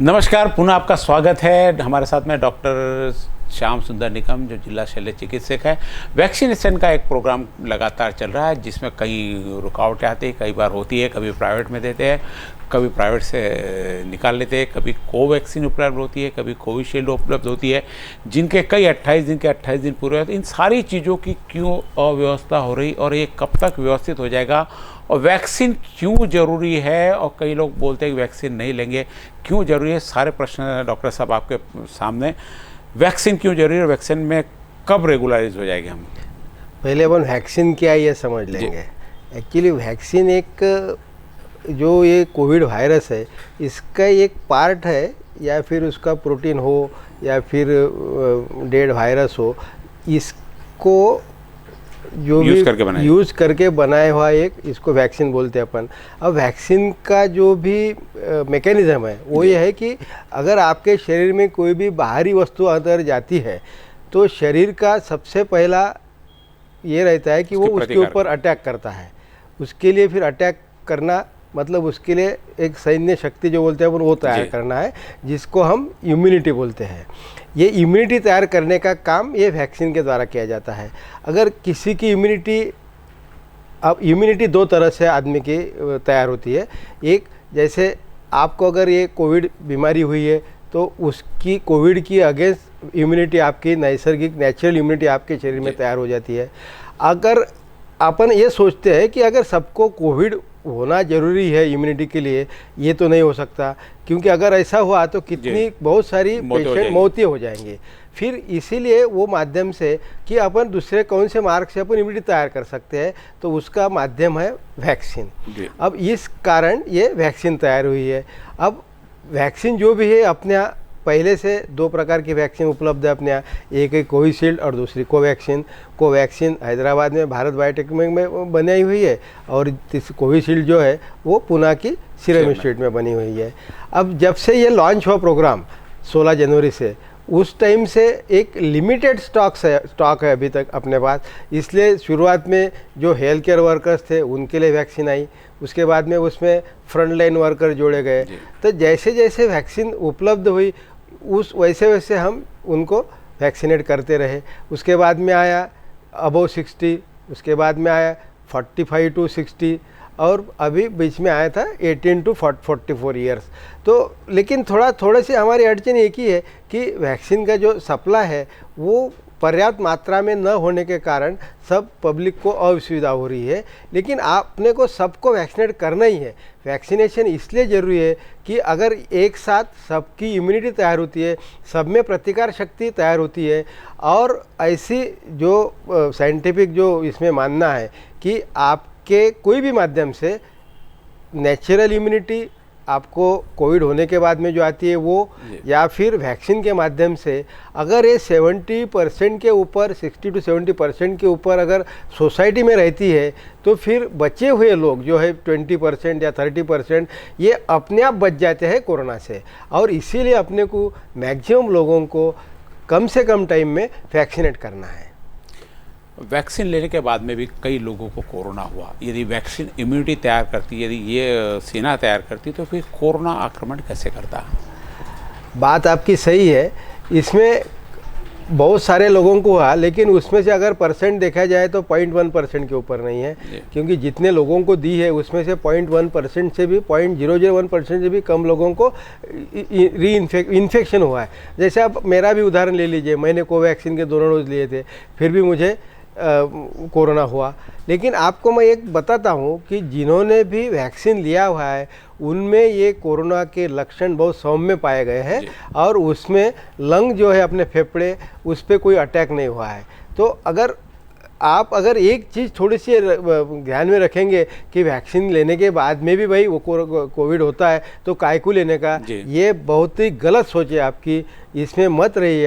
नमस्कार, पुनः आपका स्वागत है। हमारे साथ में डॉक्टर श्याम सुंदर निकम जो जिला शल्य चिकित्सक है। वैक्सीनेशन का एक प्रोग्राम लगातार चल रहा है जिसमें कई रुकावटें आती है, कई बार होती है, कभी प्राइवेट में देते हैं, कभी प्राइवेट से निकाल लेते हैं, कभी कोवैक्सीन उपलब्ध होती है, कभी कोविशील्ड उपलब्ध होती है, जिनके कई 28 दिन के 28 दिन पूरे होते हैं। इन सारी चीज़ों की क्यों अव्यवस्था हो रही और ये कब तक व्यवस्थित हो जाएगा और वैक्सीन क्यों ज़रूरी है, और कई लोग बोलते हैं कि वैक्सीन नहीं लेंगे, क्यों ज़रूरी है, सारे प्रश्न डॉक्टर साहब आपके सामने। वैक्सीन क्यों जरूरी है, वैक्सीन में कब रेगुलराइज हो जाएगी? हम पहले अपन वैक्सीन क्या है ये समझ लेंगे। एक्चुअली वैक्सीन एक जो ये कोविड वायरस है इसका एक पार्ट है, या फिर उसका प्रोटीन हो या फिर डेड वायरस हो, इसको जो यूज़ करके बनाया हुआ एक, इसको वैक्सीन बोलते हैं अपन। अब वैक्सीन का जो भी मैकेनिज्म है वो ये है कि अगर आपके शरीर में कोई भी बाहरी वस्तु अंदर जाती है तो शरीर का सबसे पहला ये रहता है कि वो उसके ऊपर अटैक करता है। उसके लिए फिर अटैक करना मतलब उसके लिए एक सैन्य शक्ति जो बोलते हैं वो तैयार करना है, जिसको हम इम्यूनिटी बोलते हैं। ये इम्यूनिटी तैयार करने का काम ये वैक्सीन के द्वारा किया जाता है। अगर किसी की इम्यूनिटी, अब इम्यूनिटी दो तरह से आदमी की तैयार होती है। एक, जैसे आपको अगर ये कोविड बीमारी हुई है तो उसकी कोविड की अगेंस्ट इम्यूनिटी आपकी नैसर्गिक नेचुरल इम्यूनिटी आपके शरीर में तैयार हो जाती है। अगर अपन ये सोचते हैं कि अगर सबको कोविड होना ज़रूरी है इम्यूनिटी के लिए, ये तो नहीं हो सकता, क्योंकि अगर ऐसा हुआ तो कितनी बहुत सारी पेशेंट मौतें हो जाएंगे। फिर इसीलिए वो माध्यम से कि अपन दूसरे कौन से मार्ग से अपन इम्यूनिटी तैयार कर सकते हैं, तो उसका माध्यम है वैक्सीन। अब इस कारण ये वैक्सीन तैयार हुई है। अब वैक्सीन जो भी है अपने यहाँ पहले से दो प्रकार की वैक्सीन उपलब्ध है अपने यहाँ, एक है कोविशील्ड और दूसरी कोवैक्सीन। कोवैक्सीन हैदराबाद में भारत बायोटेक में बनाई हुई है और कोविशील्ड जो है वो पुणे की सीरम इंस्टीट्यूट में बनी हुई है। अब जब से ये लॉन्च हुआ प्रोग्राम 16 जनवरी से, उस टाइम से एक लिमिटेड स्टॉक है अभी तक अपने पास। इसलिए शुरुआत में जो हेल्थ केयर वर्कर्स थे उनके लिए वैक्सीन आई, उसके बाद में उसमें फ्रंट लाइन वर्कर जोड़े गए। तो जैसे जैसे वैक्सीन उपलब्ध हुई वैसे वैसे हम उनको वैक्सीनेट करते रहे। उसके बाद में आया अबव 60, उसके बाद में आया 45 to 60 और अभी बीच में आया था 18 to 44 ईयर्स। तो लेकिन थोड़े से हमारी अड़चन एक ही है कि वैक्सीन का जो सप्लाई है वो पर्याप्त मात्रा में न होने के कारण सब पब्लिक को असुविधा हो रही है। लेकिन आपने को सबको वैक्सीनेट करना ही है। वैक्सीनेशन इसलिए ज़रूरी है कि अगर एक साथ सबकी इम्यूनिटी तैयार होती है, सब में प्रतिकार शक्ति तैयार होती है, और ऐसी जो साइंटिफिक जो इसमें मानना है कि आपके कोई भी माध्यम से नेचुरल इम्यूनिटी आपको कोविड होने के बाद में जो आती है वो, या फिर वैक्सीन के माध्यम से अगर ये 70% के ऊपर, 60 to 70% के ऊपर अगर सोसाइटी में रहती है, तो फिर बचे हुए लोग जो है 20% या 30% ये अपने आप बच जाते हैं कोरोना से। और इसीलिए अपने को मैक्सिमम लोगों को कम से कम टाइम में वैक्सीनेट करना है। वैक्सीन लेने के बाद में भी कई लोगों को कोरोना हुआ। यदि वैक्सीन इम्यूनिटी तैयार करती, यदि ये सेना तैयार करती, तो फिर कोरोना आक्रमण कैसे करता? बात आपकी सही है। इसमें बहुत सारे लोगों को हुआ, लेकिन उसमें से अगर परसेंट देखा जाए तो 0.1% के ऊपर नहीं है, क्योंकि जितने लोगों को दी है उसमें से 0.1% से भी 0.001% से भी कम लोगों को इन्फेक्शन हुआ है। जैसे अब मेरा भी उदाहरण ले लीजिए, मैंने कोवैक्सीन के दोनों डोज लिए थे, फिर भी मुझे कोरोना हुआ। लेकिन आपको मैं एक बताता हूँ कि जिन्होंने भी वैक्सीन लिया हुआ है उनमें ये कोरोना के लक्षण बहुत सौम्य पाए गए हैं, और उसमें लंग जो है अपने फेफड़े, उस पर कोई अटैक नहीं हुआ है। तो अगर एक चीज़ थोड़ी सी ध्यान में रखेंगे कि वैक्सीन लेने के बाद में भी भाई वो कोविड होता है तो काय को लेने का, ये बहुत ही गलत सोच है आपकी। इसमें मत रहिए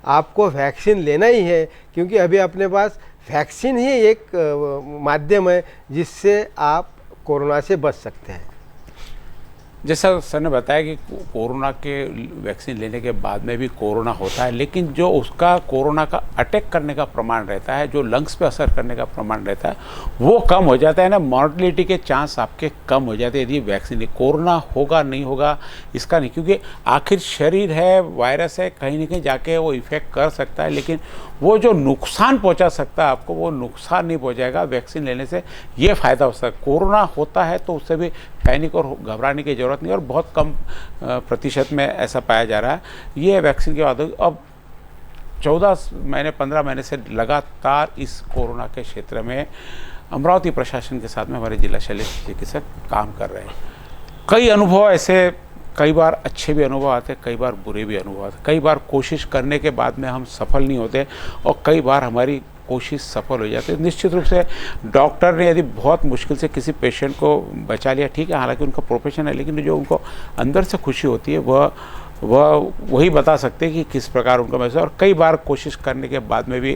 आपको वैक्सीन लेना ही है, क्योंकि अभी अपने पास वैक्सीन ही एक माध्यम है जिससे आप कोरोना से बच सकते हैं। जैसा सर ने बताया कि कोरोना के वैक्सीन लेने के बाद में भी कोरोना होता है, लेकिन जो उसका कोरोना का अटैक करने का प्रमाण रहता है, जो लंग्स पे असर करने का प्रमाण रहता है, वो कम हो जाता है ना। मॉर्टलिटी के चांस आपके कम हो जाते हैं यदि वैक्सीन। कोरोना होगा नहीं होगा इसका नहीं, क्योंकि आखिर शरीर है, वायरस है, कहीं ना कहीं जाके वो इफेक्ट कर सकता है, लेकिन वो जो नुकसान पहुंचा सकता है आपको, वो नुकसान नहीं पहुंचाएगा वैक्सीन लेने से। ये फ़ायदा हो सकता है। कोरोना होता है तो उससे भी पैनिक और घबराने की ज़रूरत नहीं, और बहुत कम प्रतिशत में ऐसा पाया जा रहा है। ये वैक्सीन के बाद अब 14 महीने 15 महीने से लगातार इस कोरोना के क्षेत्र में अमरावती प्रशासन के साथ में हमारे जिला शल्य चिकित्सक काम कर रहे हैं। कई अनुभव ऐसे, कई बार अच्छे भी अनुभव आते, कई बार बुरे भी अनुभव आते, कई बार कोशिश करने के बाद में हम सफल नहीं होते, और कई बार हमारी कोशिश सफल हो जाती है। निश्चित रूप से डॉक्टर ने यदि बहुत मुश्किल से किसी पेशेंट को बचा लिया, ठीक है, हालांकि उनका प्रोफेशन है, लेकिन जो उनको अंदर से खुशी होती है वही बता सकते हैं कि किस प्रकार उनका महसूस। और कई बार कोशिश करने के बाद में भी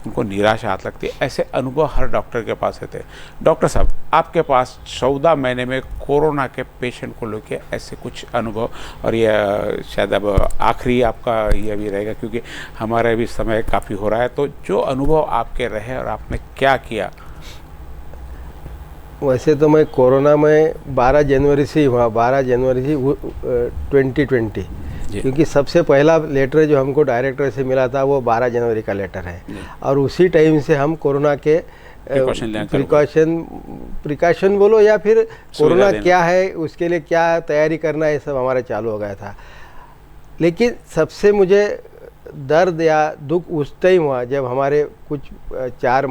उनको निराशा हाथ लगती है। ऐसे अनुभव हर डॉक्टर के पास रहते हैं। डॉक्टर साहब, आपके पास 14 महीने में कोरोना के पेशेंट को लेकर ऐसे कुछ अनुभव, और ये शायद अब आखिरी आपका ये भी रहेगा क्योंकि हमारा भी समय काफ़ी हो रहा है, तो जो अनुभव आपके रहे और आपने क्या किया? वैसे तो मैं कोरोना में 12 जनवरी से ही हुआ, 12 जनवरी से 2020, क्योंकि सबसे पहला लेटर जो हमको डायरेक्टर से मिला था वो 12 जनवरी का लेटर है, और उसी टाइम से हम कोरोना के प्रिकॉशन बोलो या फिर कोरोना क्या है उसके लिए क्या तैयारी करना है, सब हमारा चालू हो गया था। लेकिन सबसे मुझे दर्द या दुख उस टाइम हुआ जब हमारे कुछ 4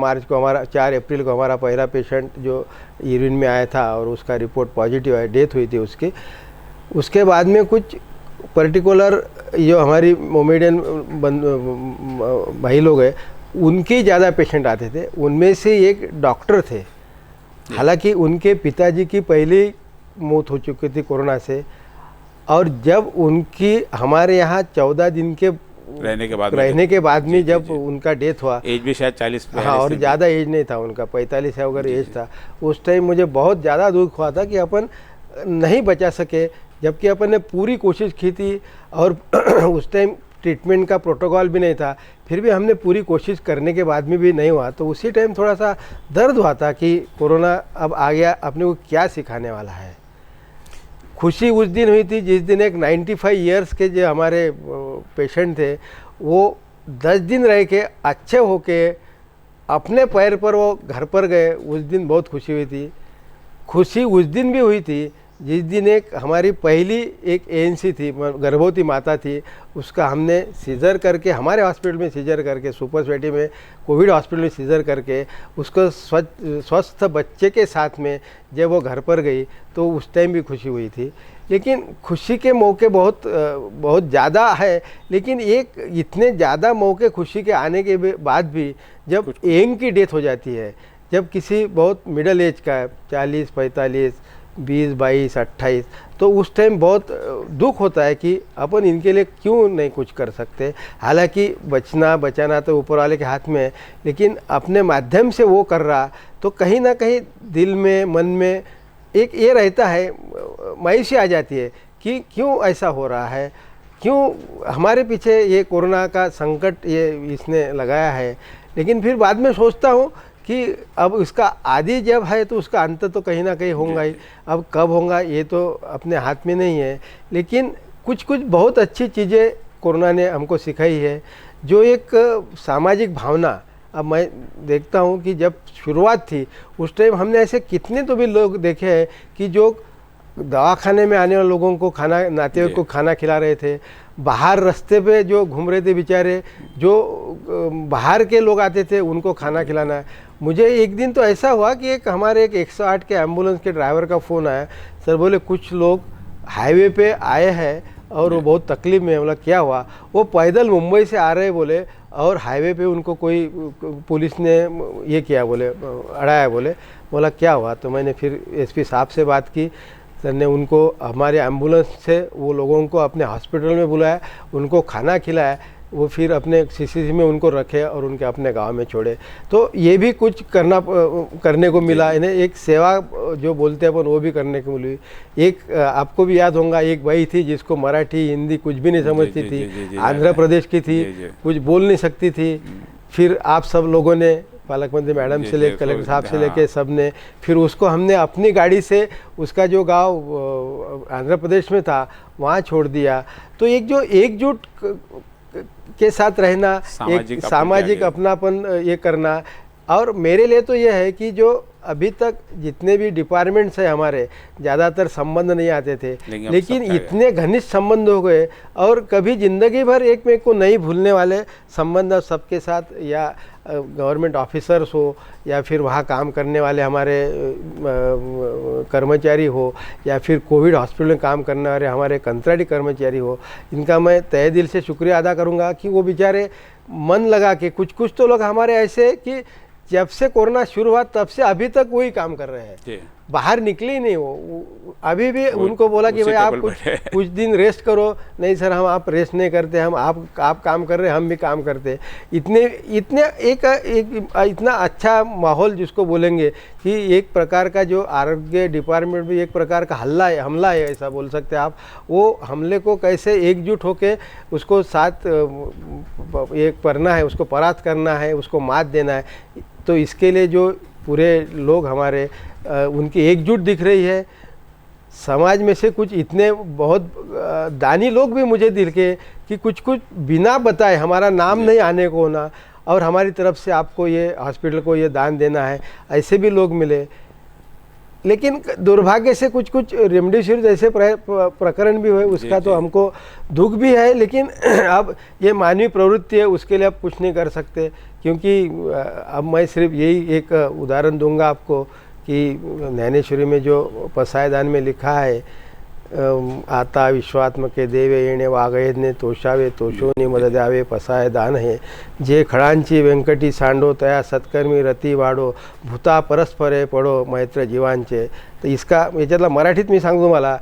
अप्रैल को हमारा पहला पेशेंट जो यूरिन में आया था और उसका रिपोर्ट पॉजिटिव है, डेथ हुई थी उसकी। उसके बाद में कुछ पर्टिकुलर जो हमारी मोमेडियन भाई लोग हैं उनके ज़्यादा पेशेंट आते थे। उनमें से एक डॉक्टर थे, हालांकि उनके पिताजी की पहली मौत हो चुकी थी कोरोना से, और जब उनकी हमारे यहाँ 14 दिन के रहने के बाद में जब उनका डेथ हुआ, एज भी शायद 40, हाँ, और ज़्यादा एज नहीं था उनका, 45 है अगर एज था। उस टाइम मुझे बहुत ज़्यादा दुख हुआ था कि अपन नहीं बचा सके, जबकि अपन ने पूरी कोशिश की थी, और उस टाइम ट्रीटमेंट का प्रोटोकॉल भी नहीं था, फिर भी हमने पूरी कोशिश करने के बाद में भी नहीं हुआ। तो उसी टाइम थोड़ा सा दर्द हुआ था कि कोरोना अब आ गया, अपने को क्या सिखाने वाला है। खुशी उस दिन हुई थी जिस दिन एक 95 ईयर्स के जो हमारे पेशेंट थे वो 10 दिन रह के अच्छे होके अपने पैर पर वो घर पर गए। उस दिन बहुत खुशी हुई थी। खुशी उस दिन भी हुई थी जिस दिन एक हमारी पहली एक ANC थी, गर्भवती माता थी, उसका हमने सीजर करके, हमारे हॉस्पिटल में सीजर करके, सुपर स्पेशलिटी में कोविड हॉस्पिटल में सीजर करके उसको स्वस्थ बच्चे के साथ में जब वो घर पर गई तो उस टाइम भी खुशी हुई थी। लेकिन खुशी के मौके बहुत ज़्यादा है, लेकिन एक इतने ज़्यादा मौके खुशी के आने के बाद भी जब एम की डेथ हो जाती है, जब किसी बहुत मिडल एज का 40, 45, 20, 22, 28, तो उस टाइम बहुत दुख होता है कि अपन इनके लिए क्यों नहीं कुछ कर सकते। हालांकि बचाना तो ऊपर वाले के हाथ में है, लेकिन अपने माध्यम से वो कर रहा तो कहीं ना कहीं दिल में, मन में एक ये रहता है, मायूसी आ जाती है कि क्यों ऐसा हो रहा है, क्यों हमारे पीछे ये कोरोना का संकट ये इसने लगाया है। लेकिन फिर बाद में सोचता हूँ कि अब उसका आदि जब है तो उसका अंत तो कहीं ना कहीं होगा ही। अब कब होगा ये तो अपने हाथ में नहीं है, लेकिन कुछ बहुत अच्छी चीज़ें कोरोना ने हमको सिखाई है। जो एक सामाजिक भावना, अब मैं देखता हूँ कि जब शुरुआत थी उस टाइम हमने ऐसे कितने तो भी लोग देखे हैं कि जो दवाखाने में आने वाले लोगों को खाना, नाते को खाना खिला रहे थे, बाहर रास्ते पे जो घूम रहे थे बेचारे, जो बाहर के लोग आते थे उनको खाना खिलाना। मुझे एक दिन तो ऐसा हुआ कि हमारे एक 108 के एम्बुलेंस के ड्राइवर का फ़ोन आया, सर बोले कुछ लोग हाईवे पे आए हैं और वो बहुत तकलीफ में है। बोला क्या हुआ? वो पैदल मुंबई से आ रहे बोले, और हाईवे पे उनको कोई पुलिस ने ये किया, बोले अड़ाया। बोला क्या हुआ? तो मैंने फिर SP साहब से बात की। सर ने उनको हमारे एम्बुलेंस से वो लोगों को अपने हॉस्पिटल में बुलाया, उनको खाना खिलाया, वो फिर अपने CCC में उनको रखे और उनके अपने गांव में छोड़े। तो ये भी कुछ करने को मिला। इन्हें एक सेवा जो बोलते हैं अपन वो भी करने को मिली। एक आपको भी याद होगा, एक बाई थी जिसको मराठी हिंदी कुछ भी नहीं समझती थी, आंध्र प्रदेश की थी, कुछ बोल नहीं सकती थी। फिर आप सब लोगों ने, पालक मंत्री मैडम से लेकर कलेक्टर साहब से लेके सब ने, फिर उसको हमने अपनी गाड़ी से उसका जो गांव आंध्र प्रदेश में था वहाँ छोड़ दिया। तो एक जो एकजुट के साथ रहना, एक सामाजिक अपनापन ये करना। और मेरे लिए तो ये है कि जो अभी तक जितने भी डिपार्टमेंट्स हैं हमारे, ज़्यादातर संबंध नहीं आते थे, लेकिन इतने घनिष्ठ संबंध हो गए और कभी ज़िंदगी भर एक में को नहीं भूलने वाले संबंध सबके साथ, या गवर्नमेंट ऑफिसर्स हो या फिर वहाँ काम करने वाले हमारे कर्मचारी हो या फिर कोविड हॉस्पिटल में काम करने वाले हमारे कंत्राटी कर्मचारी हो, इनका मैं तहे दिल से शुक्रिया अदा करूँगा कि वो बेचारे मन लगा के, कुछ तो लोग हमारे ऐसे कि जब से कोरोना शुरू हुआ तब से अभी तक वही काम कर रहे हैं, बाहर निकले ही नहीं। वो अभी भी उनको बोला कि भाई आप कुछ दिन रेस्ट करो, नहीं सर हम आप रेस्ट नहीं करते, हम आप काम कर रहे हैं, हम भी काम करते। इतने एक इतना अच्छा माहौल जिसको बोलेंगे कि एक प्रकार का जो आरोग्य डिपार्टमेंट भी एक प्रकार का हमला है ऐसा बोल सकते हैं आप। वो हमले को कैसे एकजुट होके उसको साथ एक करना है, उसको परास्त करना है, उसको मात देना है। तो इसके लिए जो पूरे लोग हमारे उनकी एकजुट दिख रही है। समाज में से कुछ इतने बहुत दानी लोग भी मुझे दिखे कि कुछ बिना बताए, हमारा नाम नहीं आने को होना और हमारी तरफ से आपको ये हॉस्पिटल को ये दान देना है, ऐसे भी लोग मिले। लेकिन दुर्भाग्य से कुछ रेमडेसिविर जैसे प्रकरण भी हुए, उसका तो हमको दुख भी है, लेकिन अब ये मानवीय प्रवृत्ति है, उसके लिए आप कुछ नहीं कर सकते। क्योंकि अब मैं सिर्फ यही एक उदाहरण दूंगा आपको कि ज्ञानेश्वरी में जो पसायदान में लिखा है, आता विश्वात्मके देवे येणे वागयज्ञे तोषावे तोषोनी मद द्यावे पसायदान है, जे खडांची व्यंकटी सांडो तया सत्कर्मी रती वाढो, भूता परस्परे पडो मैत्र जीवांचे। तर इसका याच्यातला मराठीत मी सांगतो तुम्हाला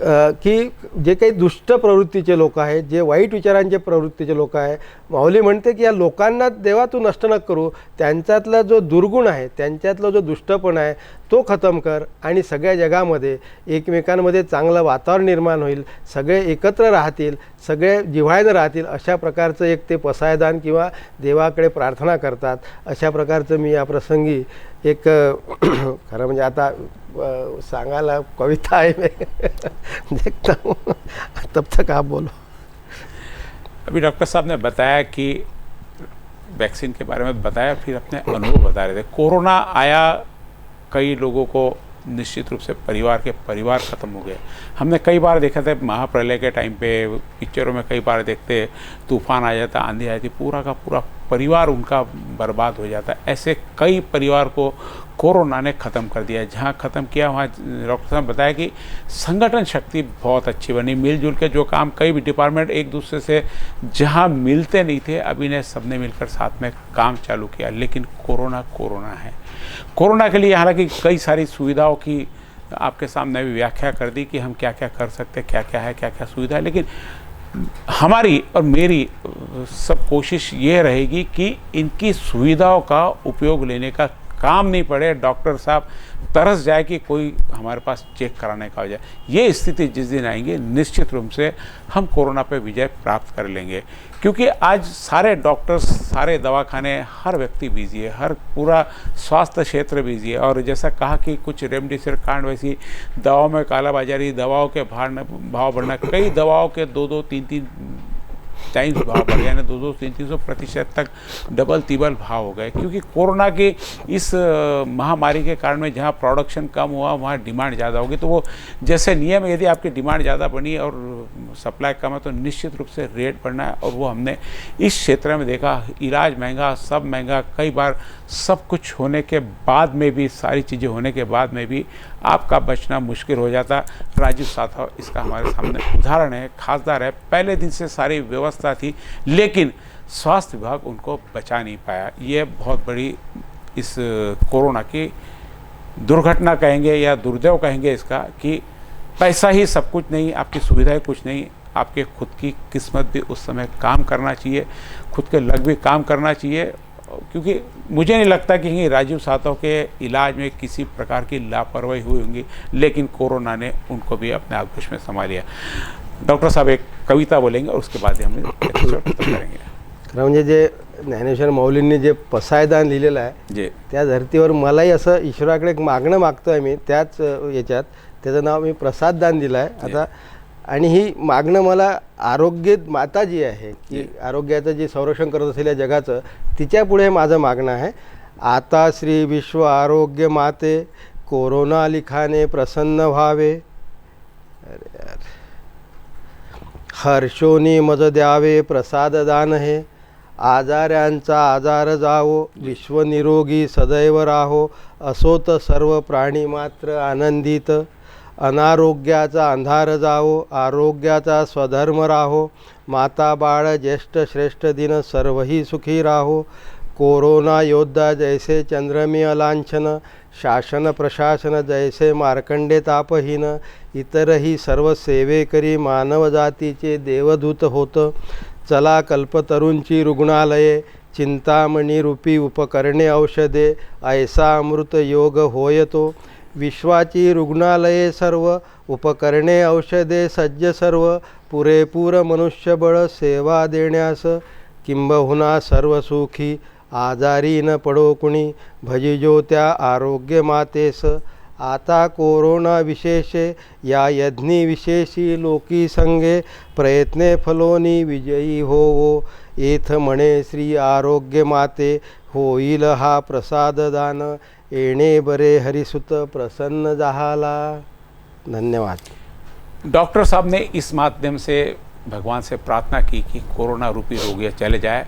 की जे काही दुष्ट प्रवृत्तीचे लोक आहेत, जे वाईट विचारांचे प्रवृत्तीचे लोक आहे, माऊली म्हणते की या लोकांना देवा तू नष्ट न करू, त्यांच्यातला जो दुर्गुण आहे, त्यांच्यातला जो दुष्टपणा आहे तो खतम कर आणि सगळ्या जगामध्ये एकमेकांमध्ये चांगलं वातावरण निर्माण होईल, सगळे एकत्र राहतील, सगळे जिव्हाळ्यानं राहतील, अशा प्रकारचं एक ते पसायदान किंवा देवाकडे प्रार्थना करतात। अशा प्रकारचं मी या प्रसंगी एक खरं म्हणजे आता सांगायला कविता आहे मैं देखता हूँ, तब तक आप बोलो। अभी डॉक्टर साहब ने बताया कि वैक्सीन के बारे में बताया, फिर अपने अनुभव बता रहे थे। कोरोना आया, कई लोगों को निश्चित रूप से परिवार ख़त्म हो गए। हमने कई बार देखा था महाप्रलय के टाइम पे, पिक्चरों में कई बार देखते, तूफान आ जाता, आंधी आ जाती, पूरा का पूरा परिवार उनका बर्बाद हो जाता। ऐसे कई परिवार को कोरोना ने ख़त्म कर दिया। जहाँ ख़त्म किया वहाँ डॉक्टर साहब बताया कि संगठन शक्ति बहुत अच्छी बनी, मिलजुल के जो काम कई भी डिपार्टमेंट एक दूसरे से जहाँ मिलते नहीं थे, अभी ने सबने मिलकर साथ में काम चालू किया। लेकिन कोरोना है। कोरोना के लिए हालांकि कई सारी सुविधाओं की आपके सामने भी व्याख्या कर दी कि हम क्या क्या कर सकते, क्या क्या है, क्या क्या सुविधा है। लेकिन हमारी और मेरी सब कोशिश ये रहेगी कि इनकी सुविधाओं का उपयोग लेने का काम नहीं पड़े, डॉक्टर साहब तरस जाए कि कोई हमारे पास चेक कराने का हो जाए। ये स्थिति जिस दिन आएंगे, निश्चित रूप से हम कोरोना पे विजय प्राप्त कर लेंगे। क्योंकि आज सारे डॉक्टर्स, सारे दवाखाने, हर व्यक्ति बिजी है, हर पूरा स्वास्थ्य क्षेत्र बिजी है। और जैसा कहा कि कुछ रेमडेसिविर कांड, वैसी दवाओं में कालाबाजारी, दवाओं के भाव बढ़ना, कई दवाओं के 2-2, 3-3 टाइम्स भाव बढ़ गए, 200-300% तक डबल तिबल भाव हो गए। क्योंकि कोरोना की इस महामारी के कारण में जहाँ प्रोडक्शन कम हुआ वहाँ डिमांड ज़्यादा होगी। तो वो जैसे नियम, यदि आपकी डिमांड ज़्यादा बनी और सप्लाई कम है तो निश्चित रूप से रेट बढ़ना है। और वो हमने इस क्षेत्र में देखा, इलाज महंगा, सब महंगा, कई बार सब कुछ होने के बाद में भी, सारी चीज़ें होने के बाद में भी आपका बचना मुश्किल हो जाता। राजीव सातव इसका हमारे सामने उदाहरण है, खासदार है। पहले दिन से सारी व्यवस्था थी, लेकिन स्वास्थ्य विभाग उनको बचा नहीं पाया। ये बहुत बड़ी इस कोरोना की दुर्घटना कहेंगे या दुर्दैव कहेंगे इसका, कि पैसा ही सब कुछ नहीं, आपकी सुविधाएं कुछ नहीं, आपके खुद की किस्मत भी उस समय काम करना चाहिए, खुद के लग भी काम करना चाहिए। क्योंकि मुझे नहीं लगता कि कहीं राजीव सातव के इलाज में किसी प्रकार की लापरवाही हुई होंगी, लेकिन कोरोना ने उनको भी अपने आगोश में संभाल लिया। डॉक्टर साहब एक कविता बोलेंगे और उसके बाद हम एपिसोड खत्म करेंगे। खरं म्हणजे जे ज्ञानेश्वर माऊलींनी जे पसायदान लिहिलेलं आहे जी त्या धर्तीवर मलाही असं ईश्वराकडे एक मागणं मागतोय मी त्याच याच्यात, त्याचं नाव मी प्रसाददान दिलं आहे आता। आणि ही मागणं मला आरोग्य माता जी आहे की आरोग्याचं जे संरक्षण करत असेल या जगाचं, तिच्या पुढे माझं मागणं आहे। आता श्री विश्व आरोग्य माते कोरोना लिखाने प्रसन्न व्हावे, अरे यार, हर्षोनी मज द्यावे प्रसाददान हे, आजाऱ्यांचा आजार जावो विश्व निरोगी सदैव राहो, असोत सर्व प्राणी मात्र आनंदित, अनारोग्याचा अंधार जावो आरोग्याचा स्वधर्म राहो, माता बाळ ज्येष्ठ श्रेष्ठ दिन सर्वही सुखी राहो, कोरोना योद्धा जैसे चंद्रमी अलांछन, शासन प्रशासन जैसे मार्कंडे तापहीन, इतरही सर्व सेवेकरी मानव जातीचे देवदूत होत, चला कल्पतरूंची रुग्णालये चिंतामणी रूपी उपकरणे औषधे, ऐसा अमृत योग होय तो, विश्वाची रुग्णालये सर्व उपकरणे औषधे सज्ज सर्व, पुरेपूर मनुष्यबळ सेवा देण्यास, किंबहुना सर्व सुखी आजारी न पडो कुणी, भजिजो त्या आरोग्य मातेस, आता कोरोना विशेषे या यज्ञी विशेषी लोकी संगे, प्रयत्ने फलोनी विजयी होवो, येथ म्हणे श्री आरोग्य माते होईल हा प्रसाददान, येणे बरे हरिसुत प्रसन्न जाहाला। धन्यवाद। डॉक्टर साहब ने इस माध्यम से भगवान से प्रार्थना की कि कोरोना रूपी रोग ये चले जाए।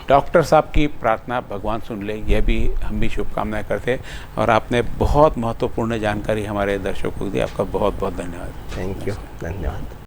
डॉक्टर साहब की प्रार्थना भगवान सुन ले, यह भी हम भी शुभकामनाएं करते हैं। और आपने बहुत महत्वपूर्ण जानकारी हमारे दर्शकों को दी, आपका बहुत बहुत धन्यवाद। थैंक यू, धन्यवाद।